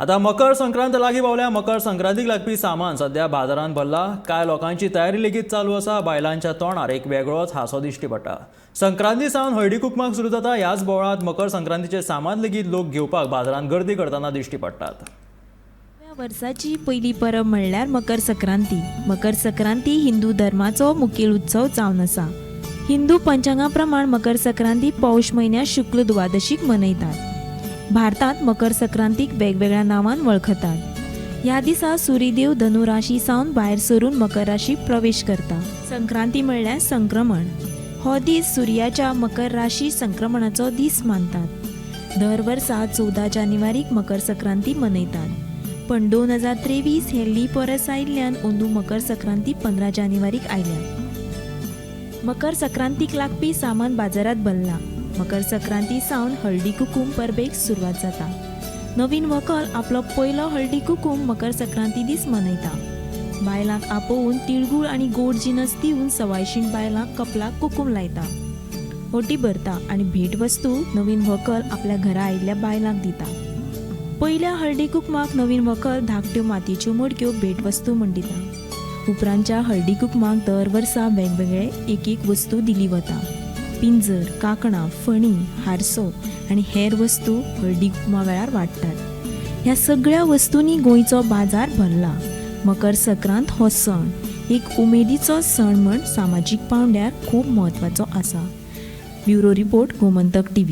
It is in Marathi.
आता मकर संक्रांत लागीं पावल्या. मकर संक्रांतीक लागपी सामान सध्या बाजारांत भरला. कांय लोकांची तयारी लेगीत चालू आसा. बायलांच्या तोंडार एक वेगळोच हांसो दिश्टी पडटा. संक्रांती सावन हळदी कुकमाक सुरू जाता. ह्याच बोवाळांत मकर संक्रांतीचे सामान लेगीत लोक घेवपाक बाजारांत गर्दी करतना दिश्टी पडटात. वर्साची पहिली परब म्हणल्यार मकर संक्रांती. मकर संक्रांती हिंदू धर्माचो मुखेल उत्सव जावन आसा. हिंदू पंचांगा प्रमाण मकर संक्रांती पौष म्हयन्यात शुक्ल द्वादशीक मनयतात. भारतांत मकर संक्रांतीक वेगवेगळ्या नांवान वळखतात. ह्या दिसा सूर्यदेव धनु राशी सावन भायर सरून मकर राशी प्रवेश करता. संक्रांती म्हणल्यार संक्रमण. हो दीस सूर्याच्या मकर राशी संक्रमणाचो दीस मानतात. दर वर्सा 14 जानेवारीक मकर संक्रांती मनयतात. पण 2023 हे लीप वर्स आयिल्ल्यान अंदू मकर संक्रांती 15 जानेवारीक आयल्या. मकर संक्रांतीक लागपी सामान बाजारात भरला. मकर संक्रांती सावन हळदी कुकूम परबेक सुरवात जाता. नवीन व्हंकल आपलो पयलो हळदी कुकूम मकर संक्रांती दीस मनयता. बायलांक आपोवन तिळगूळ आनी गोड जिनस दिवन सवायशीण बायलांक कपलाक कुकूम लायता, ओटी भरता आनी भेटवस्तू नवीन व्हंकल आपल्या घरा आयिल्ल्या बायलांक दिता. पयल्या हळदी कुकमाक नवीन व्हंकल धाकट्यो मातयेच्यो मडक्यो भेटवस्तू म्हूण दिता. उपरांतच्या हळदी कुकमाक दर वर्सा वेगवेगळे एक वस्तू दिली वता. पिंजर, कांकणां, फणी, हारसो आनी हेर वस्तू हळदी कुकमा वेळार वाडटात. ह्या सगळ्या वस्तूंनी गोंयचो बाजार भरला. मकर संक्रांत हो सण एक उमेदीचो सण म्हण सामाजीक पावंड्यार खूब म्हत्वाचो आसा. Bureau report Gomantak TV.